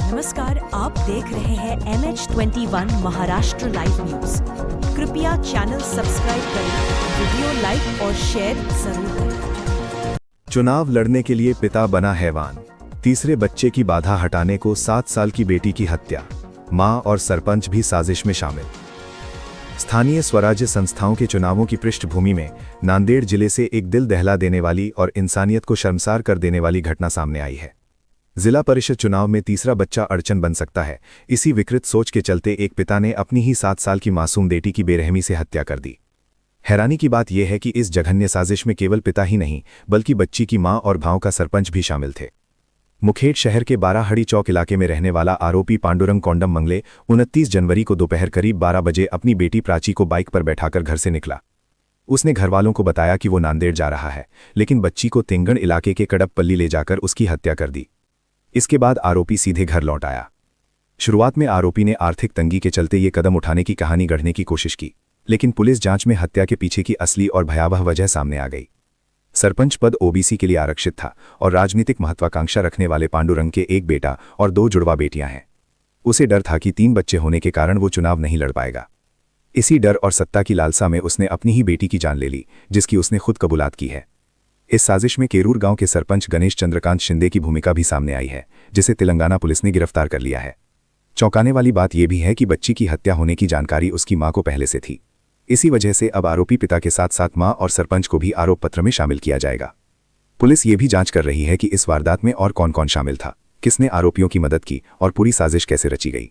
नमस्कार, आप देख रहे हैं MH21 महाराष्ट्र लाइव न्यूज। कृपया चैनल सब्सक्राइब करें, वीडियो लाइक और शेयर जरूर करें। चुनाव लड़ने के लिए पिता बना हैवान, तीसरे बच्चे की बाधा हटाने को 7 साल की बेटी की हत्या, मां और सरपंच भी साजिश में शामिल। स्थानीय स्वराज्य संस्थाओं के चुनावों की पृष्ठभूमि में नांदेड़ जिले से एक दिल दहला देने वाली और इंसानियत को शर्मसार कर देने वाली घटना सामने आई है। जिला परिषद चुनाव में तीसरा बच्चा अड़चन बन सकता है, इसी विकृत सोच के चलते एक पिता ने अपनी ही 7 साल की मासूम बेटी की बेरहमी से हत्या कर दी। हैरानी की बात यह है कि इस जघन्य साजिश में केवल पिता ही नहीं बल्कि बच्ची की मां और भाव का सरपंच भी शामिल थे। मुखेड़ शहर के बाराहड़ी चौक इलाके में रहने वाला आरोपी पांडुरंग कोंडम मंगले 29 जनवरी को दोपहर करीब 12 बजे अपनी बेटी प्राची को बाइक पर बैठाकर घर से निकला। उसने घरवालों को बताया कि वो नांदेड़ जा रहा है, लेकिन बच्ची को तेंगण इलाके के कडपपल्ली ले जाकर उसकी हत्या कर दी। इसके बाद आरोपी सीधे घर लौट आया। शुरुआत में आरोपी ने आर्थिक तंगी के चलते ये कदम उठाने की कहानी गढ़ने की कोशिश की, लेकिन पुलिस जांच में हत्या के पीछे की असली और भयावह वजह सामने आ गई। सरपंच पद ओबीसी के लिए आरक्षित था और राजनीतिक महत्वाकांक्षा रखने वाले पांडुरंग के एक बेटा और 2 जुड़वा बेटियां हैं। उसे डर था कि 3 बच्चे होने के कारण वो चुनाव नहीं लड़ पाएगा। इसी डर और सत्ता की लालसा में उसने अपनी ही बेटी की जान ले ली, जिसकी उसने खुद कबूलात की है। इस साजिश में केरूर गांव के सरपंच गणेश चंद्रकांत शिंदे की भूमिका भी सामने आई है, जिसे तेलंगाना पुलिस ने गिरफ्तार कर लिया है। चौंकाने वाली बात यह भी है कि बच्ची की हत्या होने की जानकारी उसकी मां को पहले से थी। इसी वजह से अब आरोपी पिता के साथ साथ मां और सरपंच को भी आरोप पत्र में शामिल किया जाएगा। पुलिस ये भी जांच कर रही है कि इस वारदात में और कौन कौन शामिल था, किसने आरोपियों की मदद की और पूरी साजिश कैसे रची गई।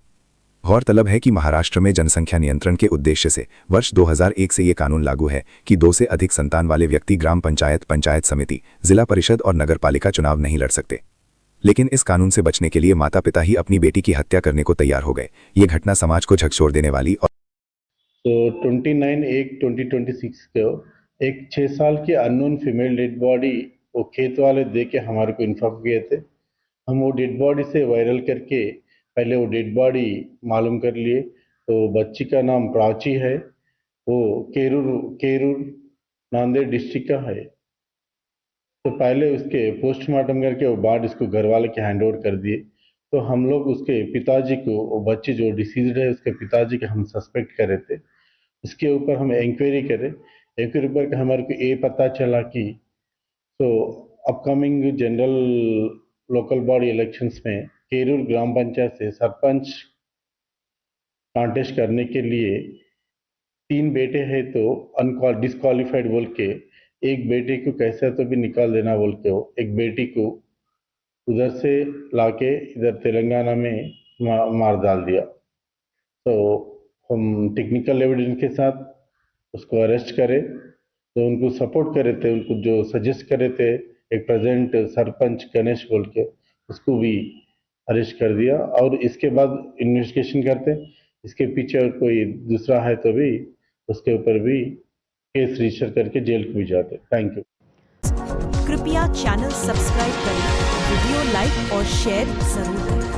गौरतलब है कि महाराष्ट्र में जनसंख्या नियंत्रण के उद्देश्य से वर्ष 2001 से ये कानून लागू है कि 2 से अधिक संतान वाले व्यक्ति ग्राम पंचायत, पंचायत समिति, जिला परिषद और नगरपालिका चुनाव नहीं लड़ सकते। लेकिन इस कानून से बचने के लिए माता पिता ही अपनी बेटी की हत्या करने को तैयार हो गए। ये घटना समाज को झकझोर देने वाली और 29/1/2026 को एक 6 साल की अननोन फीमेल डेड बॉडी वो खेत वाले दे के हमारे को इन्फॉर्म किए थे। हम वो डेड बॉडी से वायरल करके पहले वो डेड बॉडी मालूम कर लिए। तो बच्ची का नाम प्राची है, वो केरूर नांदेड़ डिस्ट्रिक्ट का है। तो पहले उसके पोस्टमार्टम करके वो बाद इसको घर वाले के हैंड ओवर कर दिए। तो हम लोग उसके पिताजी को, वो बच्ची जो डिसीज्ड है उसके पिताजी के हम सस्पेक्ट कर रहे थे। इसके ऊपर हम इंक्वायरी करें। इंक्वायरी पर हमारे को ये पता चला कि तो upcoming general local body elections में केरूर ग्राम पंचायत से सरपंच कॉन्टेस्ट करने के लिए 3 बेटे हैं, तो डिस्क्वालिफाइड बोल के एक बेटे को कैसे तो भी निकाल देना बोल के वो एक बेटी को उधर से लाके इधर तेलंगाना में मार डाल दिया। तो हम टेक्निकल एविडेंस के साथ उसको अरेस्ट करे, तो उनको सपोर्ट करे थे, उनको जो सजेस्ट करे थे एक प्रेजेंट सरपंच गणेश बोल के, उसको भी अरेस्ट कर दिया। और इसके बाद इन्वेस्टिगेशन करते, इसके पीछे कोई दूसरा है तो भी उसके ऊपर भी केस रजिस्टर करके जेल को भी जाते। Thank you. कृपया चैनल सब्सक्राइब करें, वीडियो लाइक और शेयर जरूर करें।